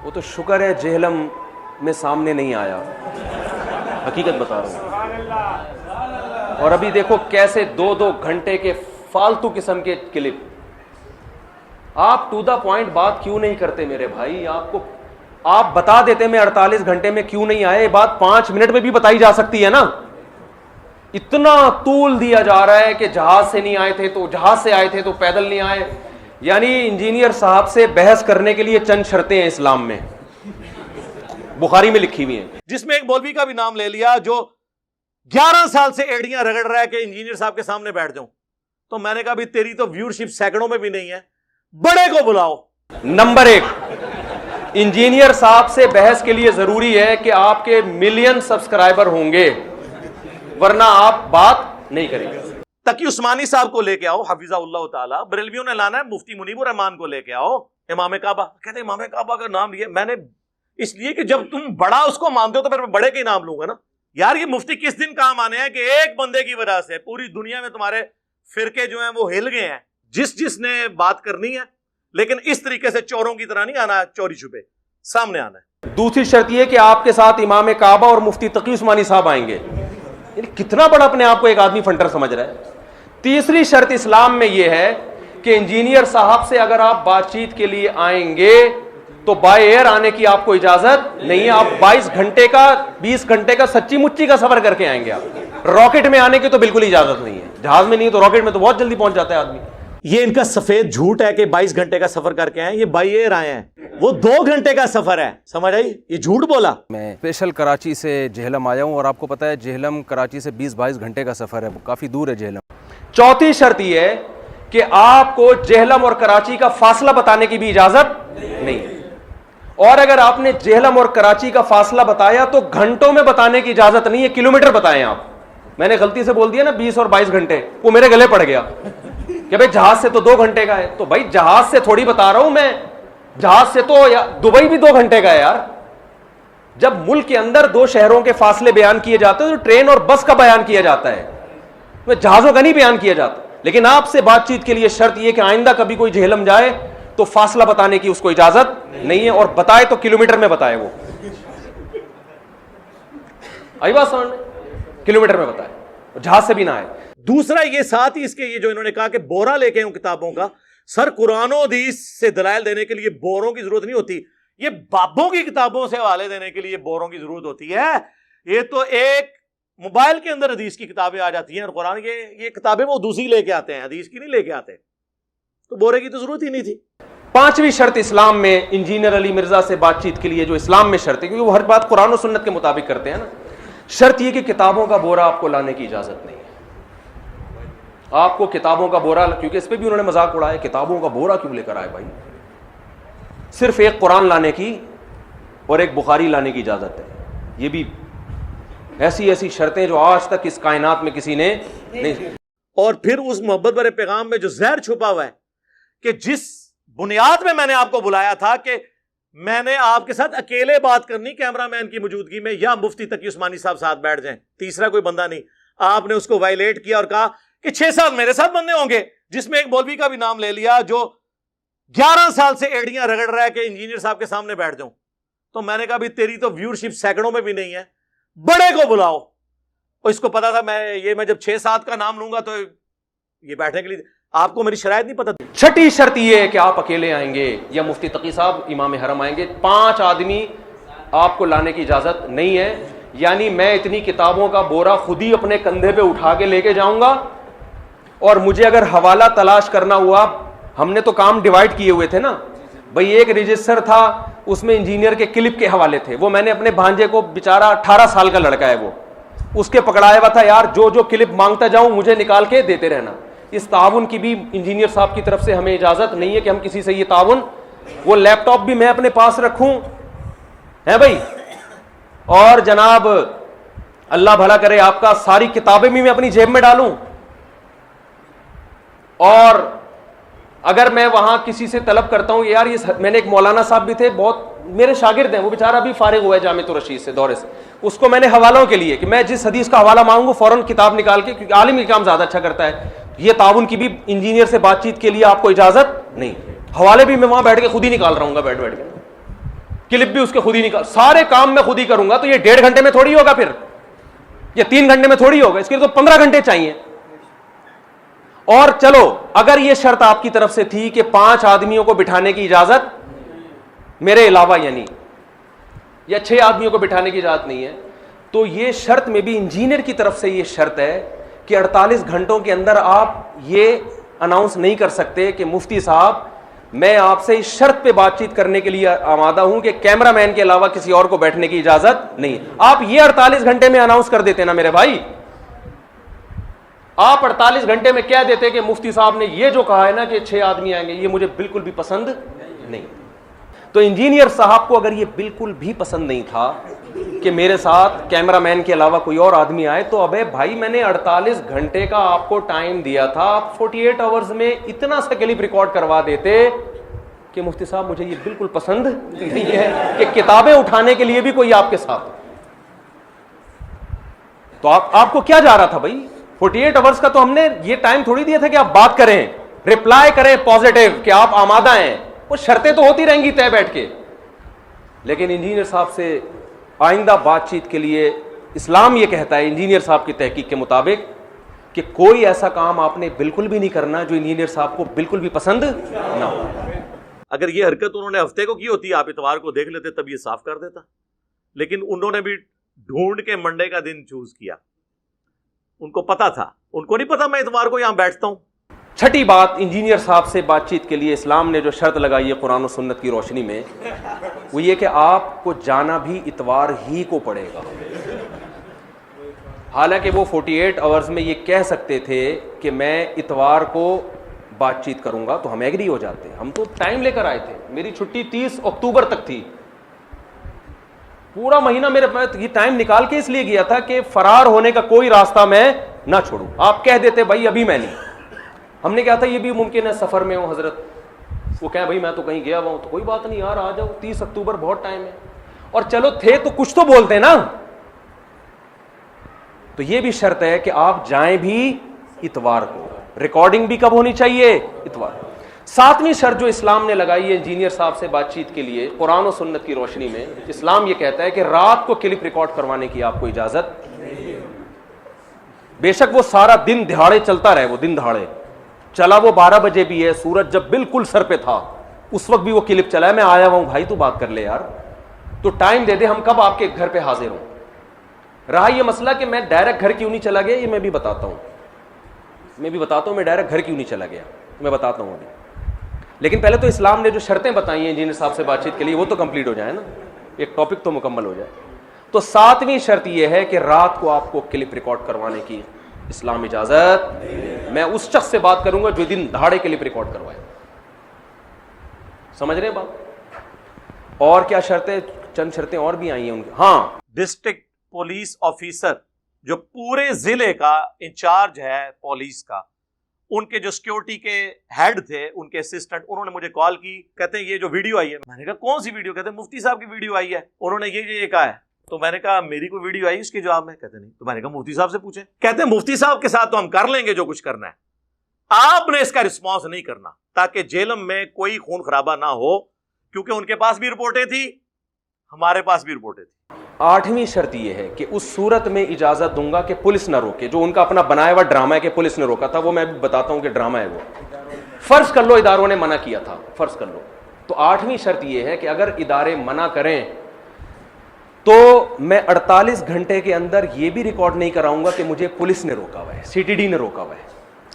वो तो शुक्र है जेहलम में सामने नहीं आया, हकीकत बता रहा हूं। और अभी देखो कैसे 2-2 घंटे के फालतू किस्म के क्लिप। आप टू द पॉइंट बात क्यों नहीं करते मेरे भाई? आप बता देते मैं 48 घंटे में क्यों नहीं आए, बात 5 मिनट में भी बताई जा सकती है ना। इतना तूल दिया जा रहा है कि जहाज से नहीं आए थे तो जहाज से आए थे तो पैदल नहीं आए। यानी इंजीनियर साहब से बहस करने के लिए चंद शर्तें हैं इस्लाम में, बुखारी में लिखी हुई हैं। जिसमें एक मौलवी का भी नाम ले लिया जो 11 साल से एड़ियां रगड़ रहा है कि इंजीनियर साहब के सामने बैठ जाऊं। तो मैंने कहा भी तेरी तो व्यूअरशिप सैकड़ों में भी नहीं है, बड़े को बुलाओ। नंबर 1, इंजीनियर साहब से बहस के लिए जरूरी है कि आपके मिलियन सब्सक्राइबर होंगे, वरना आप बात नहीं करेंगे। तकी उस्मानी साहब को लेके आओ, हफिज़हुल्लाह ताला। बरेलवियों ने लाना है मुफ्ती मुनीबुर रहमान को लेके आओ। इमाम काबा, कहते इमाम काबा का नाम लिया मैंने इसलिए कि जब तुम बड़ा उसको मानते हो तो फिर मैं बड़े के ही नाम लूंगा ना। यार ये मुफ्ती किस दिन काम आने हैं कि एक बंदे की वजह से पूरी दुनिया में तुम्हारे फिरके जो हैं वो हिल गए हैं। जिसने बात करनी है, लेकिन इस तरीके से चोरों की तरह नहीं आना, चोरी छुपे सामने आना है। दूसरी शर्त यह कि आपके साथ इमाम काबा और मुफ्ती तकी उस्मानी साहब आएंगे। कितना बड़ा अपने आप को एक आदमी फंटर समझ रहा है। तीसरी शर्त इस्लाम में यह है कि इंजीनियर साहब से अगर आप बातचीत के लिए आएंगे तो बाय एयर आने की आपको इजाजत नहीं है। आप 22 घंटे का 20 घंटे का सच्ची मुच्ची का सफर करके आएंगे। आप रॉकेट में आने की तो बिल्कुल इजाजत नहीं है। जहाज में नहीं तो रॉकेट में तो बहुत जल्दी पहुंच जाता है आदमी। ये इनका सफेद झूठ है कि 22 घंटे का सफर करके आए, ये बाय एयर आए हैं, वो 2 घंटे का सफर है। समझ आई? ये झूठ बोला। मैं स्पेशल कराची से जेहलम आया हूं और आपको पता है जेहलम कराची से 20-22 घंटे का सफर है, काफी दूर है जेहलम। चौथी शर्त यह है कि आपको जेहलम और कराची का फासला बताने की भी इजाजत नहीं है। और अगर आपने जेहलम और कराची का फासला बताया तो घंटों में बताने की इजाजत नहीं है, किलोमीटर बताएं आप। मैंने गलती से बोल दिया ना 20 और 22 घंटे, वो मेरे गले पड़ गया कि भाई जहाज से तो 2 घंटे का है। तो भाई जहाज से थोड़ी बता रहा हूं मैं, जहाज से तो दुबई भी 2 घंटे का है यार। जब मुल्क के अंदर 2 शहरों के फासले बयान किए जाते हैं तो ट्रेन और बस का बयान किया जाता है, जहाजों का नहीं बयान किया जाता। लेकिन आपसे बातचीत के लिए शर्त यह कि आइंदा कभी कोई जेहलम जाए तो फासला बताने की उसको इजाजत नहीं है, और बताए तो किलोमीटर में बताए। वो आई बात समझ में? किलोमीटर में बताए, जहाज से भी ना आए। दूसरा ये साथ ही इसके ये जो इन्होंने कहा कि बोरा लेके आऊं किताबों का, सर कुरान और हदीस से दलाइल देने के लिए बोरों की जरूरत नहीं होती, ये बाबों की किताबों से हवाले देने के लिए बोरों की जरूरत होती है। ये तो एक मोबाइल के अंदर हदीस की किताबें आ जाती हैं और कुरान ये किताबें वो दूसरी लेके आते हैं, हदीस की नहीं लेके आते, तो बोरे की तो जरूरत ही नहीं थी। 5वीं शर्त इस्लाम में इंजीनियर अली मिर्जा से बातचीत के लिए जो इस्लाम में शर्त है, क्योंकि वो हर बात कुरान और सुन्नत के मुताबिक करते हैं ना, शर्त यह कि किताबों का बोरा आपको लाने की इजाजत नहीं है। आपको किताबों का बोरा, क्योंकि इस पर भी उन्होंने मजाक उड़ाया, किताबों का बोरा क्यों लेकर आए भाई? सिर्फ एक कुरान लाने की और एक बुखारी लाने की इजाजत है। ये भी ऐसी ऐसी शर्तें जो आज तक इस कायनात में किसी ने नहीं। और फिर उस मोहब्बत भरे पैगाम में जो जहर छुपा हुआ है कि जिस बुनियाद में मैंने आपको बुलाया था कि मैंने आपके साथ अकेले बात करनी कैमरामैन की मौजूदगी में, या मुफ्ती तकी उस्मानी साहब साथ बैठ जाएं, तीसरा कोई बंदा नहीं। आपने उसको वायलेट किया और कहा कि 6 साल मेरे साथ बंदे होंगे, जिसमें एक मौलवी का भी नाम ले लिया जो 11 साल से एड़ियां रगड़ रहा है कि इंजीनियर साहब के सामने बैठ जाऊं। तो मैंने कहा भी तेरी तो व्यूअरशिप सैकड़ों में भी नहीं है, बड़े को बुलाओ। और इसको पता था मैं जब 6-7 का नाम लूंगा तो ये बैठने के लिए, आपको मेरी शरायत नहीं पता थी। छठी शर्त ये है कि आप अकेले आएंगे या मुफ्ती तकी साहब इमाम हरम आएंगे। 5 आदमी आपको लाने की इजाजत नहीं है। यानी मैं इतनी किताबों का बोरा खुद ही अपने कंधे पे उठा के लेके जाऊंगा, और मुझे अगर हवाला तलाश करना हुआ, हमने तो काम डिवाइड किए हुए थे ना भाई। एक रजिस्टर था, उसमें इंजीनियर के क्लिप के हवाले थे, वो मैंने अपने भांजे को, बेचारा 18 साल का लड़का है वो, उसके पकड़ाया हुआ था, यार जो जो क्लिप मांगता जाऊं मुझे निकाल के देते रहना। इस ताउन की भी इंजीनियर साहब की तरफ से हमें इजाजत नहीं है कि हम किसी से ये ताउन, वो लैपटॉप भी मैं अपने पास रखूं है भाई। और जनाब अल्लाह भला करे आपका, सारी किताबें भी मैं अपनी जेब में डालूं। और अगर मैं वहां किसी से तलब करता हूं यार, ये मैंने एक मौलाना साहब भी थे, बहुत मेरे शागिर्द हैं, वो बेचारा अभी फारिग हुआ है जामिअतुर रशीद से दौरे से, उसको मैंने हवालों के लिए कि मैं जिस हदीस का हवाला मांगू फौरन किताब निकाल के, क्योंकि आलिम ये काम ज्यादा अच्छा करता है। ये ताउन की भी इंजीनियर से बातचीत के लिए आपको इजाजत नहीं। हवाले भी मैं वहां बैठ के खुद ही निकाल रहा हूँ बैठ बैठ के, क्लिप भी उसके खुद ही निकाल, सारे काम मैं खुद ही करूंगा, तो ये 1.5 घंटे में थोड़ी होगा, फिर ये 3 घंटे में थोड़ी होगा, इसके लिए तो 15 घंटे चाहिए। और चलो अगर ये शर्त आपकी तरफ से थी कि 5 आदमियों को बिठाने की इजाजत मेरे अलावा, यानी या 6 आदमियों को बिठाने की इजाजत नहीं है, तो ये शर्त में भी इंजीनियर की तरफ से ये शर्त है कि 48 घंटों के अंदर आप ये अनाउंस नहीं कर सकते कि मुफ्ती साहब मैं आपसे इस शर्त पे बातचीत करने के लिए आमादा हूं कि कैमरामैन के अलावा किसी और को बैठने की इजाजत नहीं है। आप ये 48 घंटे में अनाउंस कर देते ना मेरे भाई, आप 48 घंटे में कह देते कि मुफ्ती साहब ने ये जो कहा है ना कि 6 आदमी आएंगे, ये मुझे बिल्कुल भी पसंद नहीं। तो इंजीनियर साहब को अगर ये बिल्कुल भी पसंद नहीं था कि मेरे साथ कैमरामैन के अलावा कोई और आदमी आए, तो अबे भाई मैंने 48 घंटे का आपको टाइम दिया था, आप 48 आवर्स में इतना सा क्लिप रिकॉर्ड करवा देते कि मुफ्ती साहब मुझे ये बिल्कुल पसंद नहीं है कि किताबें उठाने के लिए भी कोई आपके साथ। तो आपको क्या जा रहा था भाई, 48 आवर्स का तो हमने ये टाइम थोड़ी दिया था कि आप बात करें, रिप्लाई करें पॉजिटिव कि आप आमादा हैं। वो शर्तें तो होती रहेंगी तय बैठ के, लेकिन इंजीनियर साहब से आइंदा बातचीत के लिए इस्लाम ये कहता है इंजीनियर साहब की तहकीक के मुताबिक कि कोई ऐसा काम आपने बिल्कुल भी नहीं करना जो इंजीनियर साहब को बिल्कुल भी पसंद ना हो। अगर ये हरकत उन्होंने हफ्ते को की होती, आप इतवार को देख लेते, तब ये साफ कर देता। लेकिन उन्होंने भी ढूंढ के मंडे का दिन चूज किया। उनको पता था, उनको नहीं पता मैं इतवार को यहां बैठता हूं। छठी बात, इंजीनियर साहब से बातचीत के लिए इस्लाम ने जो शर्त लगाई है कुरान और सुन्नत की रोशनी में, वो ये कि आपको जाना भी इतवार ही को पड़ेगा। हालांकि वो 48 आवर्स में ये कह सकते थे कि मैं इतवार को बातचीत करूंगा, तो हम एग्री हो जाते। हम तो टाइम लेकर आए थे, मेरी छुट्टी 30 अक्टूबर तक थी, पूरा महीना मेरे पास ये टाइम निकाल के इसलिए गया था कि फरार होने का कोई रास्ता मैं ना छोड़ूं। आप कह देते भाई अभी मैं नहीं, हमने कहा था ये भी मुमकिन है सफर में हो हजरत, वो कहें भाई मैं तो कहीं गया हुआ हूं, तो कोई बात नहीं यार आ जाओ, 30 अक्टूबर बहुत टाइम है। और चलो थे तो कुछ तो बोलते ना। तो ये भी शर्त है कि आप जाएं भी इतवार को, रिकॉर्डिंग भी कब होनी चाहिए, इतवार। 7वीं शर्त जो इस्लाम ने लगाई है इंजीनियर साहब से बातचीत के लिए कुरान और सुन्नत की रोशनी में, इस्लाम ये कहता है कि रात को क्लिप रिकॉर्ड करवाने की आपको इजाजत, बेशक वो सारा दिन दिहाड़े चलता रहे, वो दिन दहाड़े चला, वो 12 बजे भी है, सूरज जब बिल्कुल सर पे था उस वक्त भी वो क्लिप चला है, मैं आया हुआ हूं भाई तू बात कर ले यार, तो टाइम दे दे, हम कब आपके घर पे हाजिर हों। रहा ये मसला कि मैं डायरेक्ट घर क्यों नहीं चला गया, ये मैं भी बताता हूं, मैं डायरेक्ट घर क्यों नहीं चला गया, मैं बताता हूं अभी। लेकिन पहले तो इस्लाम ने जो शर्तें बताई हैं इंजीनियर साहब से बातचीत के लिए, वो तो कंप्लीट हो जाए ना, एक टॉपिक तो मुकम्मल हो जाए। तो 7वीं शर्त यह है कि रात को आपको क्लिप रिकॉर्ड करवाने की इस्लाम इजाजत, मैं उस शख्स से बात करूंगा जो दिन दहाड़े क्लिप रिकॉर्ड करवाए। समझ रहे हैं बात। और क्या शर्तें, चंद शर्तें और भी आई हैं उनकी। हाँ, डिस्ट्रिक्ट पुलिस ऑफिसर जो पूरे जिले का इंचार्ज है पुलिस का, उनके जो सिक्योरिटी के हेड थे, उनके असिस्टेंट, उन्होंने मुझे कॉल की, कहते हैं ये जो वीडियो आई है। मैंने कहा कौन सी वीडियो? कहते हैं मुफ्ती साहब की वीडियो आई है, उन्होंने ये कहा है। तो मैंने कहा मेरी कोई वीडियो आई इसके जवाब में? कहते नहीं। तो मैंने कहा मुफ्ती साहब से पूछे। कहते हैं मुफ्ती साहब के साथ तो हम कर लेंगे जो कुछ करना है, आपने इसका रिस्पॉन्स नहीं करना ताकि जेलम में कोई खून खराबा ना हो, क्योंकि उनके पास भी रिपोर्टें थी, हमारे पास भी रिपोर्टें थी। 8वीं शर्त यह है कि उस सूरत में इजाजत दूंगा कि पुलिस ना रोके, जो उनका अपना बनाया हुआ ड्रामा है कि पुलिस ने रोका था, वो मैं भी बताता हूं कि ड्रामा है वो। फर्ज कर लो इदारों ने मना किया था, फर्ज कर लो, तो 8वीं शर्त यह है कि अगर इदारे मना करें तो मैं 48 घंटे के अंदर यह भी रिकॉर्ड नहीं कराऊंगा कि मुझे पुलिस ने रोका हुआ है, सीटीडी ने रोका हुआ है,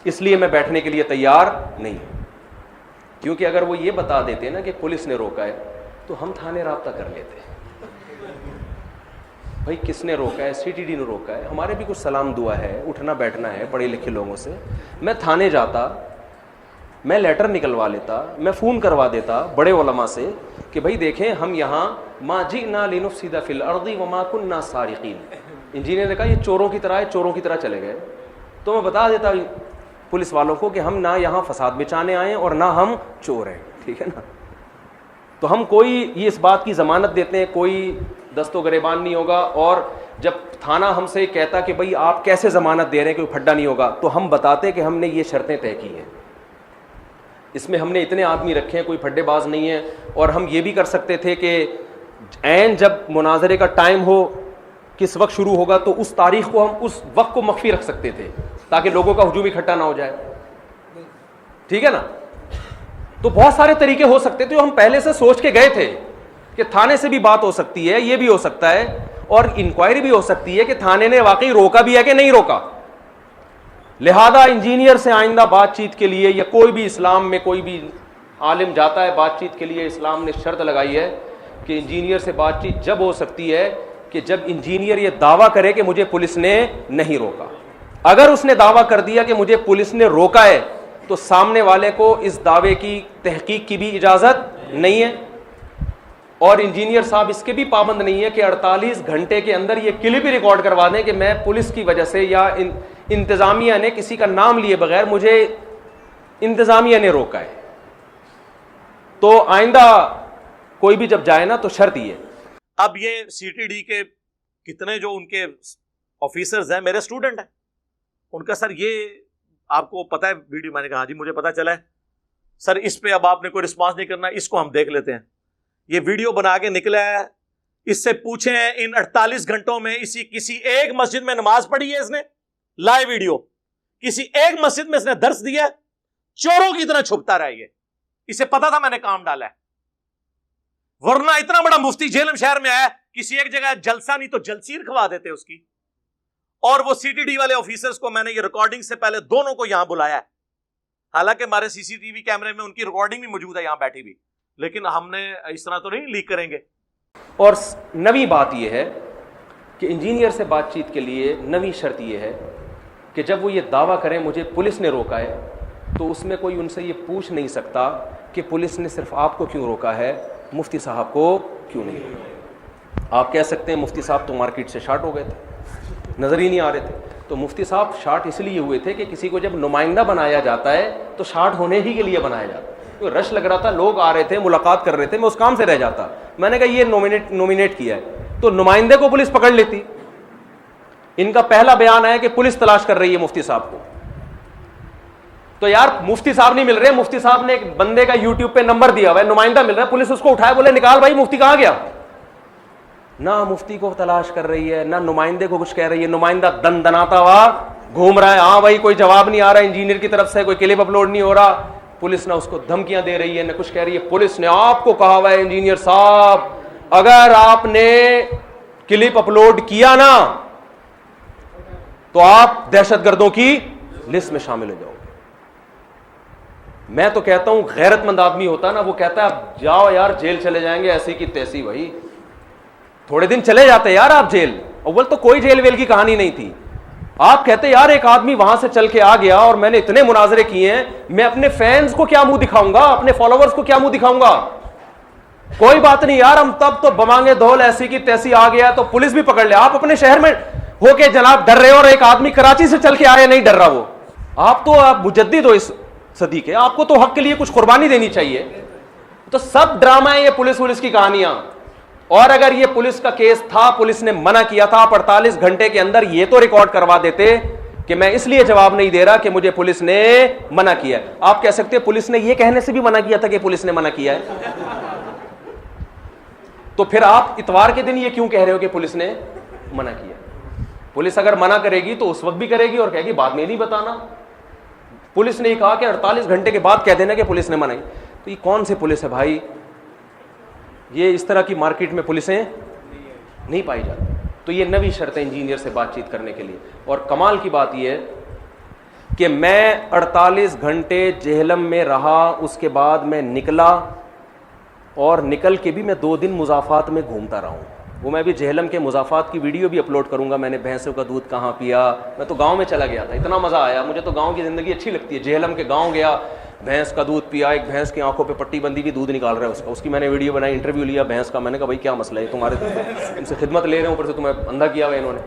इसलिए मैं बैठने के लिए तैयार नहीं हूं। क्योंकि अगर वो ये बता देते ना कि पुलिस ने रोका है, तो हम थाने राब्ता कर लेते, भाई किसने रोका है, सीटीडी ने रोका है, हमारे भी कुछ सलाम दुआ है, उठना बैठना है पढ़े लिखे लोगों से। मैं थाने जाता, मैं लेटर निकलवा लेता, मैं फ़ोन करवा देता बड़े उलमा से कि भाई देखें हम यहाँ माजिना लिनुफ़सिदा फ़िल अर्दी वमा कुन्ना सारिक़ीन। इंजीनियर ने कहा ये चोरों की तरह है, चोरों की तरह चले गए। तो मैं बता देता पुलिस वालों को कि हम ना यहाँ फसाद बिचाने आए हैं और ना हम चोर हैं, ठीक है ना। तो हम कोई ये इस बात की ज़मानत देते हैं, कोई दस्तो गरेबान नहीं होगा। और जब थाना हमसे कहता कि भाई आप कैसे ज़मानत दे रहे हैं, कोई फड्डा नहीं होगा, तो हम बताते कि हमने ये शर्तें तय की हैं, इसमें हमने इतने आदमी रखे हैं, कोई फड्डेबाज नहीं है। और हम ये भी कर सकते थे कि ऐन जब मुनाजरे का टाइम हो, किस वक्त शुरू होगा, तो उस तारीख को हम उस वक्त को मख्फी रख सकते थे ताकि लोगों का हुजूम इकट्ठा ना हो जाए। ठीक है ना? तो बहुत सारे तरीके हो सकते थे जो हम पहले से सोच के गए थे कि थाने से भी बात हो सकती है, ये भी हो सकता है, और इंक्वायरी भी हो सकती है कि थाने ने वाकई रोका भी है कि नहीं रोका। लिहाजा इंजीनियर से आइंदा बातचीत के लिए, या कोई भी इस्लाम में कोई भी आलिम जाता है बातचीत के लिए, इस्लाम ने शर्त लगाई है कि इंजीनियर से बातचीत जब हो सकती है कि जब इंजीनियर ये दावा करे कि मुझे पुलिस ने नहीं रोका। अगर उसने दावा कर दिया कि मुझे पुलिस ने रोका है, तो सामने वाले को इस दावे की तहकीक की भी इजाजत नहीं है, और इंजीनियर साहब इसके भी पाबंद नहीं है कि 48 घंटे के अंदर ये क्लिप ही रिकॉर्ड करवा दें कि मैं पुलिस की वजह से या इंतजामिया ने, किसी का नाम लिए बगैर, मुझे इंतजामिया ने रोका है। तो आइंदा कोई भी जब जाए ना तो शर्त ही है। अब ये सीटीडी के कितने जो उनके ऑफिसर्स हैं मेरे स्टूडेंट हैं, उनका सर ये आपको पता है वीडियो, मैंने कहा जी मुझे पता चला है सर, इस पे अब आपने कोई रिस्पॉन्स नहीं करना, इसको हम देख लेते हैं। ये वीडियो बना के निकला है, इससे पूछे हैं इन 48 घंटों में किसी एक मस्जिद में नमाज पढ़ी है इसने? लाइव वीडियो, किसी एक मस्जिद में इसने दर्स दिया? चोरों की तरह छुपता रहा ये, इसे पता था मैंने काम डाला है, वरना इतना बड़ा मुफ्ती झेलम शहर में आया, किसी एक जगह जलसा नहीं तो जलसीर खवा देते उसकी। और वो सीटीडी वाले ऑफिसर्स को मैंने ये रिकॉर्डिंग से पहले दोनों को यहां बुलाया है, हालांकि हमारे सीसीटीवी कैमरे में उनकी रिकॉर्डिंग भी मौजूद है यहां बैठी भी, लेकिन हमने इस तरह तो नहीं लीक करेंगे। और नवी बात यह है कि इंजीनियर से बातचीत के लिए नवी शर्त यह है कि जब वो ये दावा करें मुझे पुलिस ने रोका है, तो उसमें कोई उनसे ये पूछ नहीं सकता कि पुलिस ने सिर्फ आपको क्यों रोका है, मुफ्ती साहब को क्यों नहीं रोका। आप कह सकते हैं मुफ्ती साहब तो मार्केट से शार्ट हो गए थे, नज़र ही नहीं आ रहे थे। तो मुफ्ती साहब शार्ट इसलिए हुए थे कि किसी को जब नुमाइंदा बनाया जाता है तो शार्ट होने ही के लिए बनाया जाता है। तो रश लग रहा था, लोग आ रहे थे, मुलाकात कर रहे थे, मैं उस काम से रह जाता। मैंने कहा ये नॉमिनेट किया है तो नुमाइंदे को पुलिस पकड़ लेती। इनका पहला बयान है कि पुलिस तलाश कर रही है मुफ्ती साहब को। तो यार मुफ्ती साहब नहीं मिल रहे, मुफ्ती साहब ने एक बंदे का यूट्यूब पे नंबर दिया हुआ है, नुमाइंदा मिल रहा है, पुलिस उसको उठाए, बोले निकाल भाई मुफ्ती कहां गया। ना मुफ्ती को तलाश कर रही है, ना नुमाइंदे को कुछ कह रही है, नुमाइंदा दन दनाता हुआ घूम रहा है। हाँ भाई कोई जवाब नहीं आ रहा इंजीनियर की तरफ से, कोई क्लिप अपलोड नहीं हो रहा, पुलिस ना उसको धमकियां दे रही है ना कुछ कह रही है। पुलिस ने आपको कहा हुआ है इंजीनियर साहब, अगर आपने क्लिप अपलोड किया ना तो आप दहशतगर्दों की लिस्ट में शामिल हो जाओगे। मैं तो कहता हूं गैरतमंद आदमी होता ना, वो कहता है आप जाओ यार जेल चले जाएंगे, ऐसी की तैसी, भाई थोड़े दिन चले जाते यार आप जेल। अव्वल तो कोई जेल वेल की कहानी नहीं थी। आप कहते यार एक आदमी वहां से चल के आ गया और मैंने इतने मुनाजरे किए हैं, मैं अपने फैंस को क्या मुंह दिखाऊंगा, अपने फॉलोवर्स को क्या मुंह दिखाऊंगा। कोई बात नहीं यार, हम तब तो बमांगे धौल ऐसी की तैसी आ गया तो पुलिस भी पकड़ ले। आप अपने शहर में होके जनाब डर रहे हो और एक आदमी कराची से चल के आया नहीं डर रहा। वो आप तो आप मुजद्दिद हो इस सदी के, आपको तो हक के लिए कुछ कुर्बानी देनी चाहिए। तो सब ड्रामा है ये पुलिस की कहानियां। और अगर ये पुलिस का केस था, पुलिस ने मना किया था, आप 48 घंटे के अंदर ये तो रिकॉर्ड करवा देते कि मैं इसलिए जवाब नहीं दे रहा कि मुझे पुलिस ने मना किया। आप कह सकते हैं पुलिस ने ये कहने से भी मना किया था कि पुलिस ने मना किया है, तो फिर आप इतवार के दिन ये क्यों कह रहे हो कि पुलिस ने मना किया। पुलिस अगर मना करेगी तो उस वक्त भी करेगी और कहेगी बाद में नहीं बताना। पुलिस ने कहा कि 48 घंटे के बाद कह देना कि पुलिस ने मनाई। तो ये कौन सी पुलिस है भाई? ये इस तरह की मार्केट में पुलिसें नहीं पाई जाती। तो ये नवी शर्तें इंजीनियर से बातचीत करने के लिए। और कमाल की बात यह है कि मैं 48 घंटे जेहलम में रहा, उसके बाद मैं निकला और निकल के भी मैं 2 दिन मुजाफात में घूमता रहा हूँ। वो मैं भी जेहलम के मुजाफात की वीडियो भी अपलोड करूँगा। मैंने भैंसों का दूध कहाँ पिया, मैं तो गाँव में चला गया था, इतना मज़ा आया मुझे तो। गाँव की ज़िंदगी अच्छी लगती है। जेहलम के गाँव गया, भैंस का दूध पिया, एक भैंस की आंखों पे पट्टी बंदी भी, दूध निकाल रहा है उसका, उसकी मैंने वीडियो बनाई, इंटरव्यू लिया भैंस का। मैंने कहा भाई क्या मसला है, तुम्हारे तुमसे खिदमत ले रहे हैं, ऊपर से तुम्हें अंधा किया हुआ इन्होंने।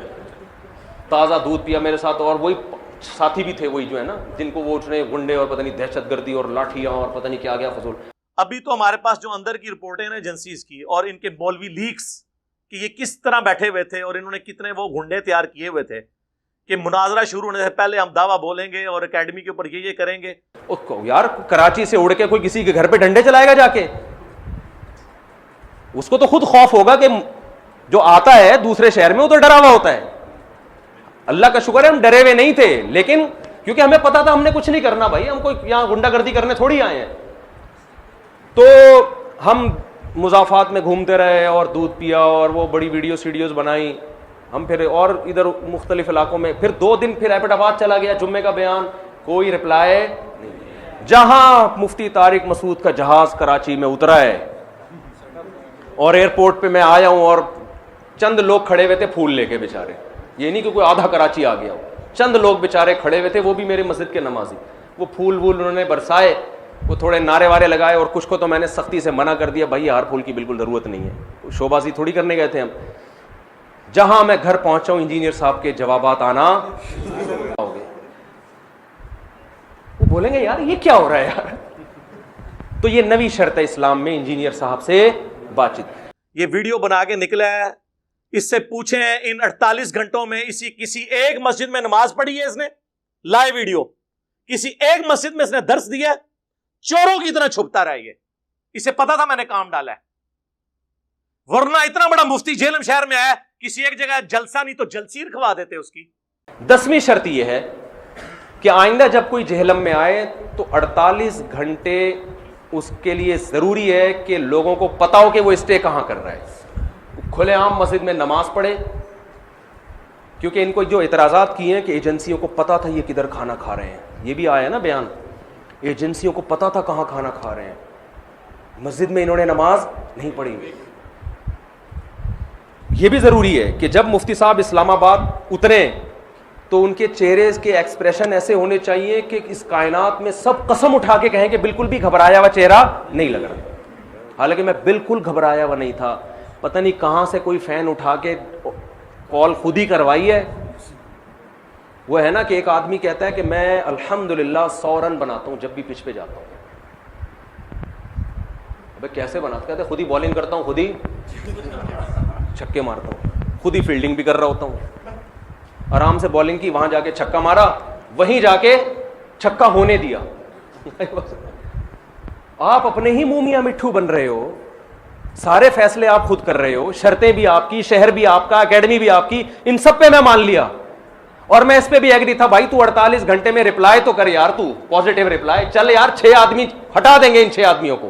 ताज़ा दूध पिया मेरे साथ, और वही साथी भी थे वही जो है ना जिनको वो उठने गुंडे और पता नहीं दहशतगर्दी और लाठियाँ और पता नहीं क्या गया फजूल। अभी तो हमारे पास जो अंदर की रिपोर्टें हैं एजेंसीज की और इनके मौलवी लीक्स कि ये किस तरह बैठे हुए थे और इन्होंने कितने वो गुंडे तैयार किए हुए थे कि मुनाजरा शुरू होने से पहले हम दावा बोलेंगे और एकेडमी के ऊपर ये करेंगे। यार कराची से उड़ के कोई किसी के घर पे डंडे चलाएगा जाके? उसको तो खुद खौफ होगा कि जो आता है दूसरे शहर में वो तो डरा हुआ होता है। अल्लाह का शुक्र है हम डरे हुए नहीं थे, लेकिन क्योंकि हमें पता था हमने कुछ नहीं करना भाई, हम कोई यहां गुंडागर्दी करने थोड़ी आए हैं। तो हम मुजाफात में घूमते रहे और दूध पिया और वो बड़ी वीडियोस बनाई हम, फिर और इधर मुख्तलिफ इलाकों में, फिर 2 दिन फिर एबटाबाद चला गया, जुम्मे का बयान, कोई रिप्लाई नहीं। जहां मुफ्ती तारिक मसूद का जहाज कराची में उतरा है और एयरपोर्ट पे मैं आया हूं और चंद लोग खड़े हुए थे फूल लेके बेचारे, ये नहीं कि कोई आधा कराची आ गया हो, चंद लोग बेचारे खड़े हुए थे, वो भी मेरे मस्जिद के नमाजी। वो फूल वूल उन्होंने बरसाए, वो थोड़े नारे वारे लगाए, और कुछ को तो मैंने सख्ती से मना कर दिया, भाई हर फूल की बिल्कुल जरूरत नहीं है, शोबाजी थोड़ी करने गए थे हम। जहां मैं घर पहुंचा हूं इंजीनियर साहब के जवाबात आना हो गए। वो बोलेंगे यार ये क्या हो रहा है यार। तो ये नवी शर्त है इस्लाम में इंजीनियर साहब से बातचीत। ये वीडियो बना के निकला है, इससे पूछें इन 48 घंटों में किसी एक मस्जिद में नमाज पढ़ी है इसने? लाइव वीडियो, किसी एक मस्जिद में इसने दर्स दिया? चोरों की तरह छुपता रहा ये, इसे पता था मैंने काम डाला है, वरना इतना बड़ा मुफ्ती झेलम शहर में आया, किसी एक जगह जलसा नहीं तो जलसीर खवा देते उसकी। 10वीं शर्त यह है कि आइंदा जब कोई जहलम में आए तो 48 घंटे उसके लिए जरूरी है कि लोगों को पता हो कि वो स्टे कहां कर रहा है, खुलेआम मस्जिद में नमाज पढ़े। क्योंकि इनको जो इतराजात किए हैं कि एजेंसियों को पता था ये किधर खाना खा रहे हैं, ये भी आया ना बयान, एजेंसियों को पता था कहां खाना खा रहे हैं, मस्जिद में इन्होंने नमाज नहीं पढ़ी। यह भी जरूरी है कि जब मुफ्ती साहब इस्लामाबाद उतरे तो उनके चेहरे के एक्सप्रेशन ऐसे होने चाहिए कि इस कायनात में सब कसम उठा के कहें कि बिल्कुल भी घबराया हुआ चेहरा नहीं लग रहा। हालांकि मैं बिल्कुल घबराया हुआ नहीं था, पता नहीं कहां से कोई फैन उठा के कॉल खुद ही करवाई है। वो है ना कि एक आदमी कहता है कि मैं अल्हम्दुलिल्लाह 100 रन बनाता हूं जब भी पिच पे जाता हूं। अबे कैसे बनाता? कहते खुद ही बॉलिंग करता हूं, खुद ही छक्के मारता हूं, खुद ही फील्डिंग भी कर रहा होता हूं। आराम से बॉलिंग की, वहां जाके छक्का मारा, वहीं जाके छक्का होने दिया। आप अपने ही मुंह मियां मिट्ठू बन रहे हो, सारे फैसले आप खुद कर रहे हो, शर्तें भी आपकी, शहर भी आपका, एकेडमी भी आपकी, इन सब पे मैं मान लिया और मैं इस पे भी एग्री था। भाई तू 48 घंटे में रिप्लाई तो कर यार, तू पॉजिटिव रिप्लाई। चल यार 6 आदमी हटा देंगे, इन 6 आदमियों को,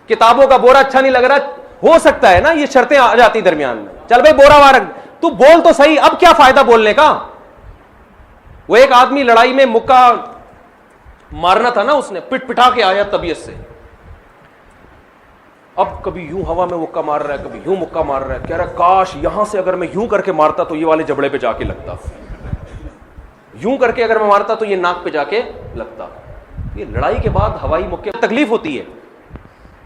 किताबों का बोरा अच्छा नहीं लग रहा, हो सकता है ना ये शर्तें आ जाती दरमियान में, चल भाई बोरा वार तू बोल तो सही, अब क्या फायदा बोलने का। वो एक आदमी लड़ाई में मुक्का मारना था ना, उसने पिट पिटा के आया तबीयत से, अब कभी यूं हवा में मुक्का मार रहा है, कभी यूं मुक्का मार रहा है, कह रहा है काश यहां से अगर मैं यूं करके मारता तो ये वाले जबड़े पे जाके लगता, यूं करके अगर मैं मारता तो ये नाक पे जाके लगता। ये लड़ाई के बाद हवाई मुक्के तकलीफ होती है।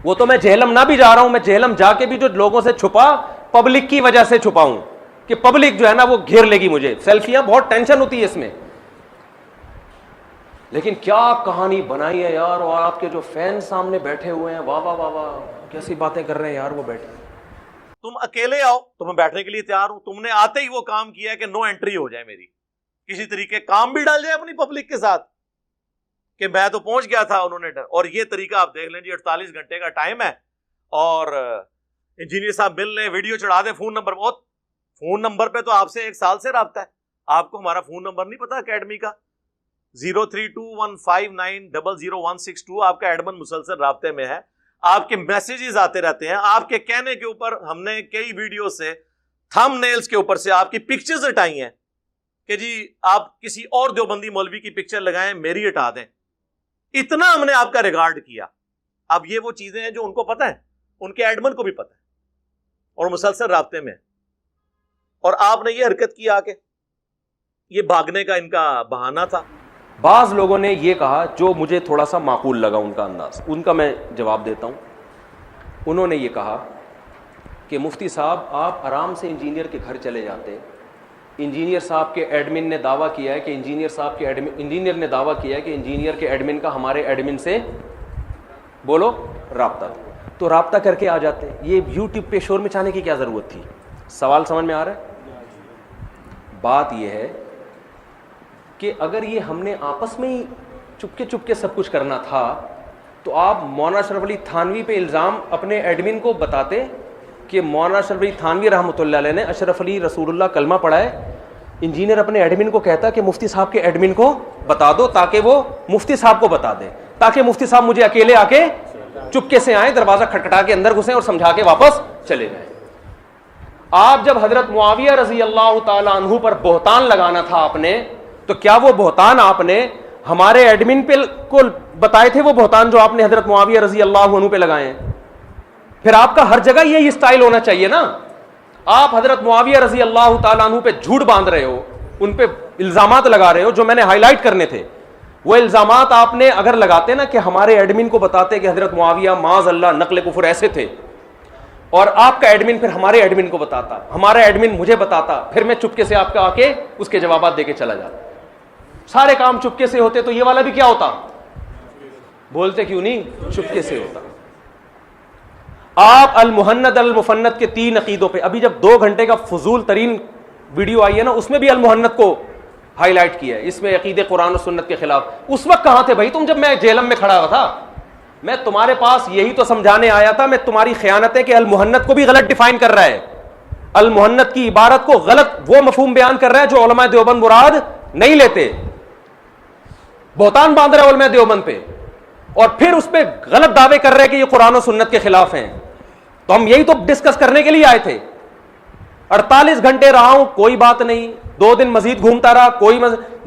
वो तो मैं जेहलम ना भी जा रहा हूं, मैं जेहलम जाके भी जो लोगों से छुपा, पब्लिक की वजह से छुपाऊं कि पब्लिक जो है ना वो घेर लेगी मुझे, सेल्फियां बहुत टेंशन होती है इसमें। लेकिन क्या कहानी बनाई है यार, और आपके जो फैन सामने बैठे हुए हैं, वाह वाह वाह वाह, कैसी बातें कर रहे हैं यार वो बैठे। तुम अकेले आओ तो मैं बैठने के लिए तैयार हूं, तुमने आते ही वो काम किया है कि नो एंट्री हो जाए मेरी, किसी तरीके काम भी डाल जाए अपनी पब्लिक के साथ कि मैं तो पहुंच गया था, उन्होंने डर। और ये तरीका आप देख लें जी, 48 घंटे का टाइम है और इंजीनियर साहब मिल रहे, वीडियो चढ़ा दे, फोन नंबर, बहुत फोन नंबर पे तो आपसे 1 साल से राब्ता है, आपको हमारा फोन नंबर नहीं पता अकेडमी का? 032159000162, आपका एडमिन मुसलसल राब्ते में है, आपके मैसेजेस आते रहते हैं, आपके कहने के ऊपर हमने कई वीडियो से थंबनेल्स के ऊपर से आपकी पिक्चर्स हटाई हैं कि जी आप किसी और देवबंदी मौलवी की पिक्चर लगाएं, मेरी हटा दें। इतना हमने आपका रिगार्ड किया। अब ये वो चीजें हैं जो उनको पता है, उनके एडमिन को भी पता है और मुसलसल राब्ते में है, और आपने ये हरकत की आके, ये भागने का इनका बहाना था। बाज लोगों ने ये कहा जो मुझे थोड़ा सा माकूल लगा उनका अंदाज, उनका मैं जवाब देता हूं। उन्होंने ये कहा कि मुफ्ती साहब आप आराम से इंजीनियर के घर चले जाते, इंजीनियर साहब के एडमिन ने दावा किया है कि इंजीनियर के एडमिन का हमारे एडमिन से बोलो राब्ता, तो राब्ता करके आ जाते। ये यूट्यूब पे शोर मचाने की क्या जरूरत थी? सवाल समझ में आ रहा है? बात यह है कि अगर ये हमने आपस में ही चुपके चुपके सब कुछ करना था तो तो आप मौलाना अशरफ अली थानवी पे इल्ज़ाम अपने एडमिन को बताते कि मौलाना अशरफ अली थानवी रहमतुल्लाह अलैह ने अशरफ अली रसूलुल्लाह कलमा पढ़ा है। इंजीनियर अपने एडमिन को कहता कि मुफ्ती साहब के एडमिन को बता दो ताकि वो मुफ्ती साहब को बता दे, ताकि मुफ्ती साहब मुझे अकेले आके चुपके से आए, दरवाजा खटखटा के अंदर घुसे और समझा के वापस चले जाए। आप जब हजरत मुआविया रजी अल्लाह ताला अन्हु पर बोहतान लगाना था आपने, तो क्या वो बोहतान आपने हमारे एडमिन पे को बताए थे? वो बोहतान जो आपने हजरत मुआविया रजी अल्लाह अन्हु पे लगाए हैं? फिर आपका हर जगह यही स्टाइल होना चाहिए ना। आप हजरत मुआविया रजी अल्लाह ताला अन्हु पे झूठ बांध रहे हो, उन पे इल्जामात लगा रहे हो जो मैंने हाईलाइट करने थे। वो इल्जामात आपने अगर लगाते ना कि हमारे एडमिन को बताते कि हजरत मुआविया माज अल्लाह नकल कुफर ऐसे थे, और आपका एडमिन फिर हमारे एडमिन को बताता, हमारा एडमिन मुझे बताता, फिर मैं चुपके से आपका आके उसके जवाब देके चला जाता। सारे काम चुपके से होते तो ये वाला भी क्या होता? बोलते क्यों नहीं? चुपके से होता। आप अल मुहन्नद अल मुफन्नद के 3 अकीदों पे अभी जब 2 घंटे का फजूल तरीन वीडियो आई है ना, उसमें भी अल मुहन्नद को हाईलाइट किया है, इसमें अकीदे कुरान और सुन्नत के खिलाफ। उस वक्त कहां थे भाई तुम, जब मैं जेलम में खड़ा हुआ था? मैं तुम्हारे पास यही तो समझाने आया था, मैं तुम्हारी खयानतें कि अल मुहन्नद को भी गलत डिफाइन कर रहा है, अल मुहन्नद की इबारत को गलत वो मफहूम बयान कर रहा है जो उलमा देवबंद मुराद नहीं लेते, बोहतान बांध रहा है उलमा देवबंद पे, और फिर उस पर गलत दावे कर रहे हैं कि ये कुरान और सुन्नत के खिलाफ हैं। तो हम यही तो डिस्कस करने के लिए आए थे। 48 घंटे रहा हूं, कोई बात नहीं, 2 दिन मजीद घूमता रहा,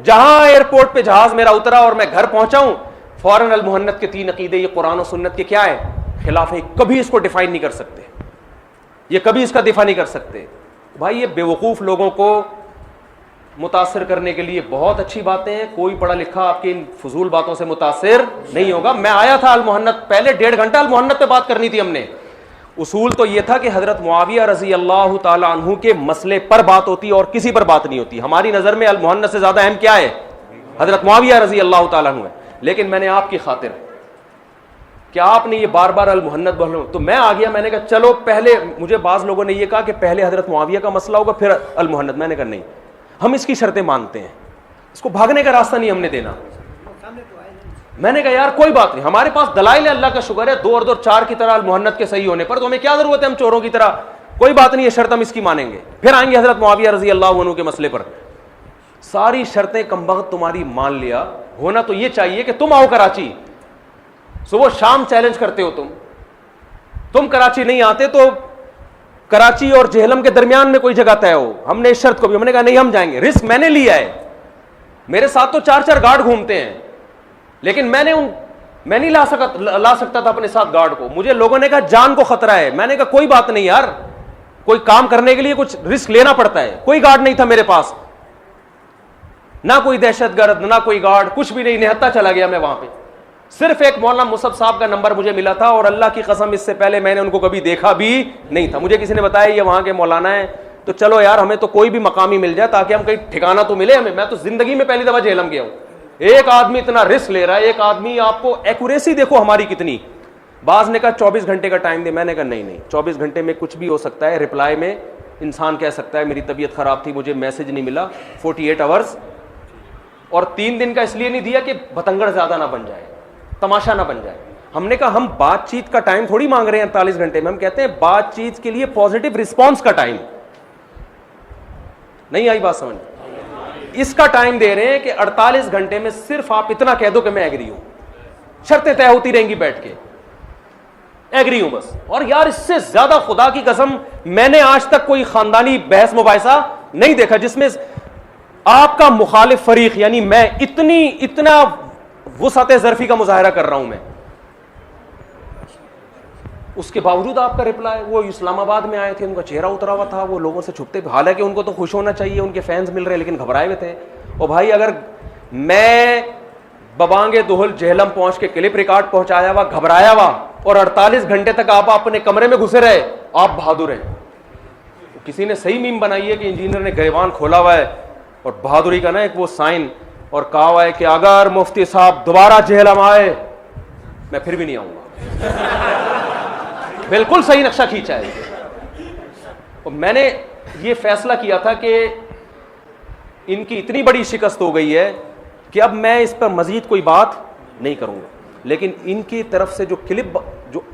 जहां एयरपोर्ट पे जहाज मेरा उतरा और मैं घर पहुंचा हूं, फौरन अल मुहन्नद के 3 अकीदे ये कुरान और सुन्नत के क्या है? खिलाफ है। कभी इसको डिफाइन नहीं कर सकते, ये कभी इसका दिफा नहीं कर सकते। भाई ये बेवकूफ लोगों को मुतासिर करने के लिए बहुत अच्छी बातें हैं, कोई पढ़ा लिखा आपकी इन फजूल बातों से मुतासिर नहीं होगा। मैं आया था अल मुहन्नद, पहले 1.5 घंटा अल मुहन्नद पे बात करनी थी हमने। उसूल तो यह था कि हजरत मुआविया रजी अल्लाह ताला अन्हु के मसले पर बात होती और किसी पर बात नहीं होती। हमारी नजर में अल मुहन्नद से ज्यादा अहम क्या है? हजरत मुआविया रजी अल्लाह ताला अन्हु है। लेकिन मैंने आपकी खातिर, क्या आपने ये बार बार अल मुहन्नद बोलो, तो मैं आ गया, मैंने कहा चलो पहले, मुझे बाज लोगों ने ये कहा कि पहले हजरत मुआविया का मसला होगा फिर अल मुहन्नद। मैंने कहा नहीं, हम इसकी शर्तें मानते हैं, इसको भागने का रास्ता नहीं हमने देना। मैंने कहा यार कोई बात नहीं, हमारे पास दलाइल है, अल्लाह का शुक्र है, 2 और 2 4 की तरह अल मुहन्नद के सही होने पर, तो हमें क्या जरूरत है हम चोरों की तरह? कोई बात नहीं, ये शर्त हम इसकी मानेंगे। फिर आएंगे हजरत मुआविया रजी अल्लाह अन्हु के मसले पर। सारी शर्तें कमबख्त तुम्हारी मान लिया। होना तो ये चाहिए कि तुम आओ कराची, सुबह शाम चैलेंज करते हो तुम कराची नहीं आते तो कराची और जेहलम के दरमियान में कोई जगह तय हो। हमने इस शर्त को भी, हमने कहा नहीं हम जाएंगे, रिस्क मैंने लिया है। मेरे साथ तो 4-4 गार्ड घूमते हैं, लेकिन मैं नहीं ला सकता था अपने साथ गार्ड को। मुझे लोगों ने कहा जान को खतरा है, मैंने कहा कोई बात नहीं यार, कोई काम करने के लिए कुछ रिस्क लेना पड़ता है। कोई गार्ड नहीं था मेरे पास, ना कोई दहशतगर्द, ना कोई गार्ड, कुछ भी नहीं। निहत्ता चला गया मैं वहां पे। सिर्फ एक मौलाना मुसब साहब का नंबर मुझे मिला था, और अल्लाह की कसम इससे पहले मैंने उनको कभी देखा भी नहीं था। मुझे किसी ने बताया ये वहां के मौलाना है, तो चलो यार हमें तो कोई भी मकामी मिल जाए ताकि हम कहीं ठिकाना तो मिले हमें। मैं तो जिंदगी में पहली दफा जेहलम गया हूं। एक आदमी इतना रिस्क ले रहा है, एक आदमी, आपको एक्यूरेसी देखो हमारी कितनी। बाज ने कहा 24 घंटे का टाइम दे, मैंने कहा नहीं 24 घंटे में कुछ भी हो सकता है। रिप्लाई में इंसान कह सकता है मेरी तबीयत खराब थी, मुझे मैसेज नहीं मिला, 48 आवर्स। और 3 दिन का इसलिए नहीं दिया कि बतंगड़ ज्यादा ना बन जाए, तमाशा ना बन जाए। हमने कहा हम बातचीत का टाइम थोड़ी मांग रहे हैं 48 घंटे में, हम कहते हैं बातचीत के लिए पॉजिटिव रिस्पॉन्स का टाइम। नहीं आई बात समझ? इसका टाइम दे रहे हैं कि 48 घंटे में सिर्फ आप इतना कह दो कि मैं एग्री हूं, शर्तें तय होती रहेंगी बैठ के, एग्री हूं बस। और यार इससे ज्यादा खुदा की कसम मैंने आज तक कोई खानदानी बहस मुबाहिसा नहीं देखा जिसमें आपका मुखालिफ फरीक यानी मैं इतना वुसअत ज़र्फी का मुजाहरा कर रहा हूं मैं, उसके बावजूद आपका रिप्लाई। वो इस्लामाबाद में आए थे, उनका चेहरा उतरा हुआ था, वो लोगों से छुपते, हालांकि उनको तो खुश होना चाहिए, उनके फैंस मिल रहे, लेकिन घबराए हुए थे। और भाई अगर मैं बबांगे दोहल जेहलम पहुंच के क्लिप रिकॉर्ड पहुंचाया हुआ, घबराया हुआ, और 48 घंटे तक आप अपने कमरे में घुसे रहे, आप बहादुर हैं। किसी ने सही मीम बनाई है कि इंजीनियर ने गिरवान खोला हुआ है और बहादुरी का ना एक वो साइन, और कहा हुआ है कि अगर मुफ्ती साहब दोबारा जेहलम आए मैं फिर भी नहीं आऊंगा। बिल्कुल सही नक्शा खींचा है। और मैंने ये फैसला किया था कि इनकी इतनी बड़ी शिकस्त हो गई है कि अब मैं इस पर मजीद कोई बात नहीं करूंगा। लेकिन इनकी तरफ से जो क्लिप, जो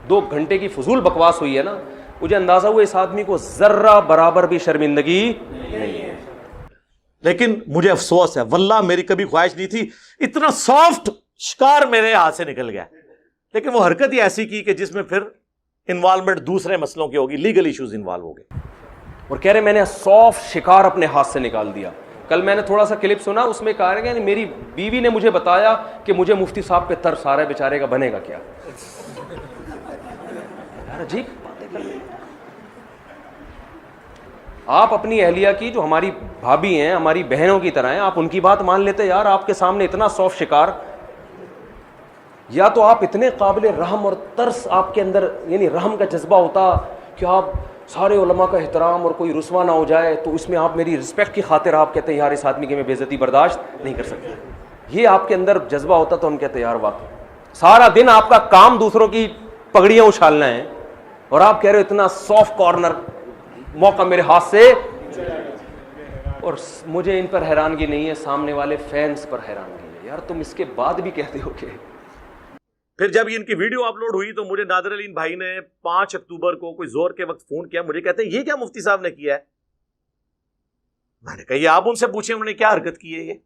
2 घंटे की फजूल बकवास हुई है ना, मुझे अंदाजा हुआ इस आदमी को जर्रा बराबर भी शर्मिंदगी नहीं है। लेकिन मुझे अफसोस है, वल्लाह मेरी कभी ख्वाहिश नहीं थी, इतना सॉफ्ट शिकार मेरे हाथ से निकल गया। लेकिन वो हरकत ही ऐसी की कि जिसमें फिर इन्वॉल्वमेंट दूसरे मसलों की होगी, लीगल इश्यूज इन्वॉल्व हो गए। और कह रहे मैंने सॉफ्ट शिकार अपने हाथ से निकाल दिया। कल मैंने थोड़ा सा क्लिप सुना, उसमें कहा गया मेरी बीवी ने मुझे बताया कि मुझे मुफ्ती साहब पे तरस आ रहा है, बेचारे का बनेगा क्या। अजीब बातें कर रहे हैं आप अपनी अहलिया की, जो हमारी भाभी हैं, हमारी बहनों की तरह हैं, आप उनकी बात मान लेते यार। आपके सामने इतना सॉफ्ट शिकार, या तो आप इतने काबिल रहम और तरस आपके अंदर, यानी रहम का जज्बा होता कि आप सारे उलमा का एहतराम और कोई रुस्वा ना हो जाए तो इसमें आप मेरी रिस्पेक्ट की खातिर आप कहते हैं यार इस आदमी की मैं बेइज्जती बर्दाश्त नहीं कर सकता। ये आपके अंदर जज्बा होता तो हम कहते यार वाकई सारा दिन आपका काम दूसरों की पगड़ियां उछालना है और आप कह रहे हो इतना सॉफ्ट कॉर्नर मौका मेरे हाथ से। और मुझे इन पर हैरानगी नहीं है, सामने वाले फैंस पर हैरानगी है। यार तुम इसके बाद भी कहते हो कि। फिर जब इनकी वीडियो अपलोड हुई तो मुझे नादिर अली भाई ने 5 अक्टूबर को कोई जोर के वक्त फोन किया, मुझे कहते हैं ये क्या मुफ्ती साहब ने किया है। मैंने कहा ये आप उनसे पूछे उन्होंने क्या हरकत की है। ये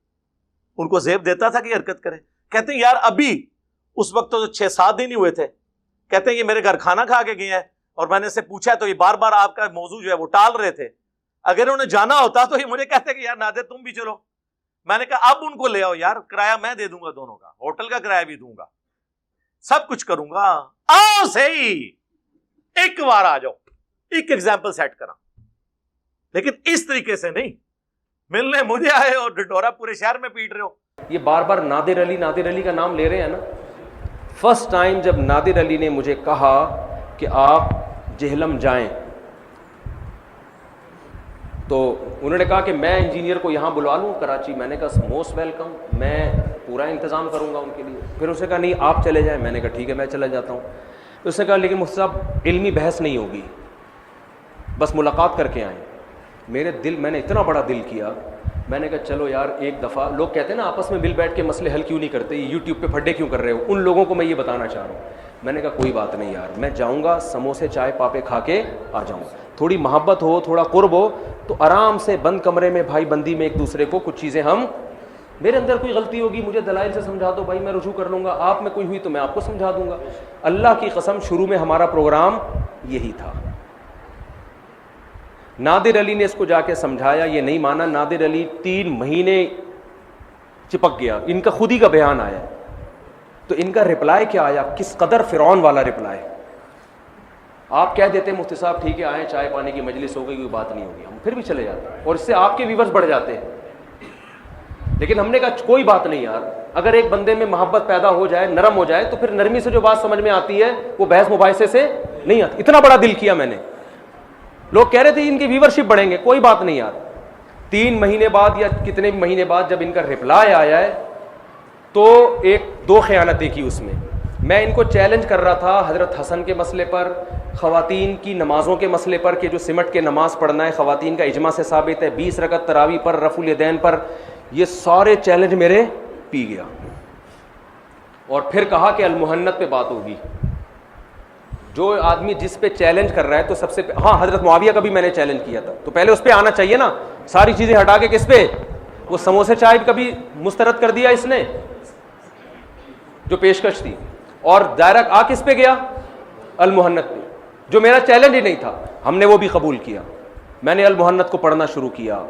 उनको जेब देता था कि हरकत करें। कहते हैं यार अभी उस वक्त तो 6-7 दिन ही हुए थे। कहते हैं ये मेरे घर खाना खा के गए हैं और मैंने इससे पूछा तो ये बार बार आपका मौजू जो है वो टाल रहे थे। अगर उन्हें जाना होता तो ये मुझे कहते कि यार नादिर तुम भी चलो। मैंने कहा अब उनको ले आओ यार, किराया मैं दे दूंगा, दोनों का होटल का किराया भी दूंगा, सब कुछ करूंगा, आओ सही, एक बार आ जाओ, एक एग्जाम्पल सेट करा। लेकिन इस तरीके से नहीं, मिलने मुझे आए और ढिढोरा पूरे शहर में पीट रहे हो। ये बार बार नादिर अली का नाम ले रहे हैं ना। फर्स्ट टाइम जब नादिर अली ने मुझे कहा कि आप जेहलम जाएं तो उन्होंने कहा कि मैं इंजीनियर को यहाँ बुला लूँ कराची। मैंने कहा मोस्ट वेलकम, मैं पूरा इंतज़ाम करूँगा उनके लिए। फिर उसने कहा नहीं आप चले जाएं। मैंने कहा ठीक है मैं चला जाता हूँ। तो उसने कहा लेकिन मुझसे साहब इल्मी बहस नहीं होगी, बस मुलाकात करके आएँ। मैंने इतना बड़ा दिल किया, मैंने कहा चलो यार एक दफ़ा, लोग कहते हैं ना आपस में मिल बैठ के मसले हल क्यों नहीं करते, यूट्यूब पे फड्डे क्यों कर रहे हो, उन लोगों को मैं ये बताना चाह रहा हूँ। मैंने कहा कोई बात नहीं यार, मैं जाऊँगा, समोसे चाय पापे खा के आ जाऊँगा। थोड़ी मोहब्बत हो, थोड़ा कुर्ब हो तो आराम से बंद कमरे में भाई बंदी में एक दूसरे को कुछ चीज़ें हम, मेरे अंदर कोई गलती होगी मुझे दलाइल से समझा दो भाई, मैं रुजू कर लूँगा। आप में कोई हुई तो मैं आपको समझा दूँगा। अल्लाह की कसम शुरू में हमारा प्रोग्राम यही था। नादिर अली ने इसको जाके समझाया, ये नहीं माना। नादिर अली 3 महीने चिपक गया। इनका खुद ही का बयान आया तो इनका रिप्लाई क्या आया, किस कदर फिरौन वाला रिप्लाई। आप कह देते मुफ्ती साहब ठीक है आए, चाय पानी की मजलिस हो गई, कोई बात नहीं होगी, हम फिर भी चले जाते और इससे आपके व्यूवर्स बढ़ जाते हैं। लेकिन हमने कहा कोई बात नहीं यार, अगर एक बंदे में मोहब्बत पैदा हो जाए, नरम हो जाए, तो फिर नरमी से जो बात समझ में आती है वो बहस मुबाहिसे से नहीं आती। इतना बड़ा दिल किया मैंने। लोग कह रहे थे इनकी व्यूवरशिप बढ़ेंगे, कोई बात नहीं यार। 3 महीने बाद या कितने महीने बाद जब इनका रिप्लाई आया है तो 2 ख़यानतें की उसमें। मैं इनको चैलेंज कर रहा था हज़रत हसन के मसले पर, ख़वातीन की नमाज़ों के मसले पर कि जो सिमट के नमाज़ पढ़ना है ख़वातीन का इजमा से साबित है, 20 रकत तरावी पर, रफ़ुल यदैन पर, ये सारे चैलेंज मेरे पी गया। और फिर कहा कि अल-मुहन्नत पे बात होगी। जो आदमी जिस पे चैलेंज कर रहा है तो सबसे हाँ हज़रत मुआविया का भी मैंने चैलेंज किया था, तो पहले उस पर आना चाहिए ना। सारी चीज़ें हटा के किस पे, वो समोसे चाय कभी मुस्तरद कर दिया इसने जो पेशकश थी, और डायरेक्ट आ किस पे गया, अल-मुहन्नत पे, जो मेरा चैलेंज ही नहीं था। हमने वो भी कबूल किया। मैंने अल-मुहन्नत को पढ़ना शुरू किया,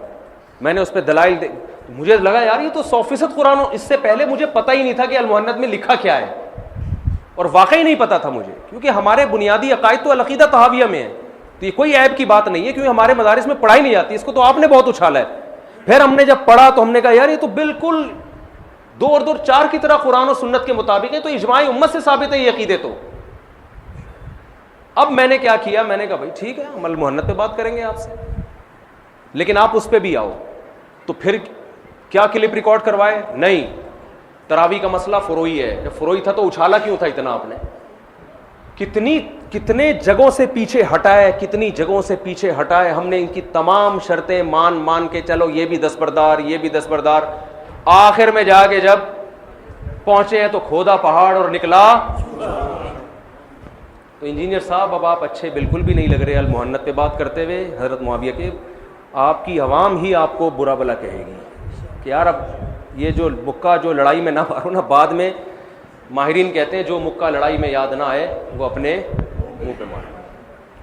मैंने उस पर दलाइल दे। मुझे लगा यार ये तो 100% कुरान, इससे पहले मुझे पता ही नहीं था कि अल-मुहन्नत में लिखा क्या है, और वाकई नहीं पता था मुझे, क्योंकि हमारे बुनियादी अकायद तो अल-अक़ीदा तहाविया में है, तो ये कोई ऐब की बात नहीं है, क्योंकि हमारे मदारिस में पढ़ाई नहीं जाती। इसको तो आपने बहुत उछाला है। फिर हमने जब पढ़ा तो हमने कहा यार ये तो बिल्कुल 2 और 2 4 की तरह कुरान और सुन्नत के मुताबिक है, तो इजमाई उम्मत से साबित है ये अकीदे। तो अब मैंने क्या किया, मैंने कहा भाई ठीक है हम अल-मुहन्नत पे बात करेंगे आपसे, लेकिन आप उस पर भी आओ। तो फिर क्या क्लिप रिकॉर्ड करवाए, नहीं तरावी का मसला फुरोई है। जब फुरोई था तो उछाला क्यों था इतना आपने, कितने जगहों से पीछे हटाए, कितनी जगहों से पीछे हटाए हमने। इनकी तमाम शर्तें मान के चलो, ये भी दस्तबरदार, ये भी दस्तबरदार। आखिर में जाके जब पहुंचे हैं तो खोदा पहाड़ और निकला। तो इंजीनियर साहब अब आप अच्छे बिल्कुल भी नहीं लग रहे अल मुहन्नत पे बात करते हुए हजरत मुआविया के। आपकी अवाम ही आपको बुरा भला कहेगी कि यार अब ये जो मुक्का जो लड़ाई में ना मारो ना, बाद में माहिरीन कहते हैं जो मुक्का लड़ाई में याद ना आए वो अपने मुंह पे मारो।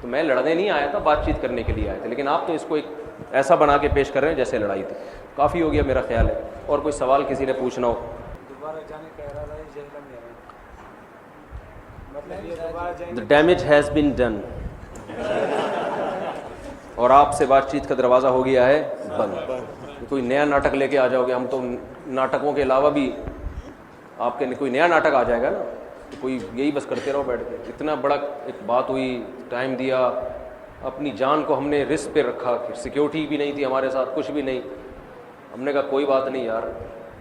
तो मैं लड़ने नहीं आया था, बातचीत करने के लिए आया था, लेकिन आप तो इसको एक ऐसा बना के पेश कर रहे हैं जैसे लड़ाई थी। काफ़ी हो गया मेरा ख्याल है। और कोई सवाल किसी ने पूछना हो? दोबारा जाने का इरादा है जेहलम में, मतलब ये दोबारा जाएंगे। The damage has been done और आपसे बातचीत का दरवाज़ा हो गया है बंद। कोई नया नाटक लेके आ जाओगे, हम तो नाटकों के अलावा भी आपके कोई नया नाटक आ जाएगा ना, तो कोई यही बस करते रहो बैठ के। इतना बड़ा एक बात हुई, टाइम दिया, अपनी जान को हमने रिस्क पे रखा, सिक्योरिटी भी नहीं थी हमारे साथ, कुछ भी नहीं। हमने कहा कोई बात नहीं यार,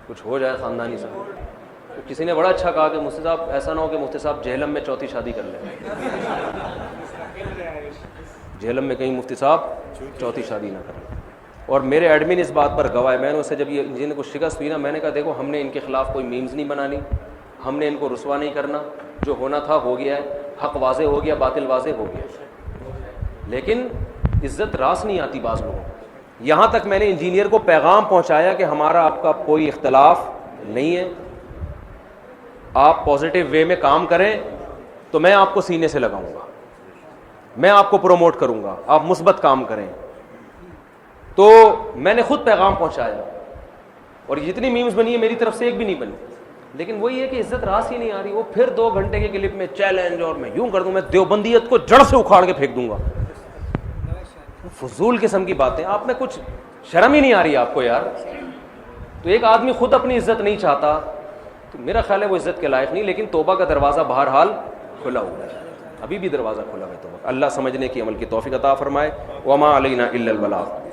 कुछ हो जाए ख़ानदानी से। तो किसी ने बड़ा अच्छा कहा कि मुफ्ती साहब ऐसा ना हो कि मुफ्ती साहब जेहलम में चौथी शादी कर लें। जेहलम में कहीं मुफ्ती साहब चौथी शादी ना करें। और मेरे एडमिन इस बात पर गवाह है। मैंने उससे जब ये इंजीनियर को शिकस्त हुई ना, मैंने कहा देखो हमने इनके ख़िलाफ़ कोई मीम्स नहीं बनानी, हमने इनको रुसवा नहीं करना, जो होना था हो गया है, हक़ वाज़े हो गया, बातिल वाज़े हो गया। लेकिन इज़्ज़त रास नहीं आती बाज़ लोगों को। यहाँ तक मैंने इंजीनियर को पैगाम पहुँचाया कि हमारा आपका कोई इख्तलाफ नहीं है, आप पॉजिटिव वे में काम करें तो मैं आपको सीने से लगाऊंगा, मैं आपको प्रोमोट करूंगा, आप मुस्बत काम करें। तो मैंने खुद पैगाम पहुंचाया और जितनी मीम्स बनी है मेरी तरफ से एक भी नहीं बनी। लेकिन वही है कि इज्जत रास ही नहीं आ रही। वो फिर 2 घंटे के क्लिप में चैलेंज और मैं यूं कर दूं, मैं देवबंदियत को जड़ से उखाड़ के फेंक दूंगा। फजूल किस्म की बातें, आप में कुछ शर्म ही नहीं आ रही आपको यार। तो एक आदमी खुद अपनी इज्जत नहीं चाहता तो मेरा ख्याल है वो इज्जत के लायक नहीं। लेकिन तौबा का दरवाज़ा बहरहाल खुला हुआ है, अभी भी दरवाज़ा खुला है तौबा। अल्लाह समझने की अमल की तौफीक अता फरमाए। वमा अलैना इल्लल बलाग।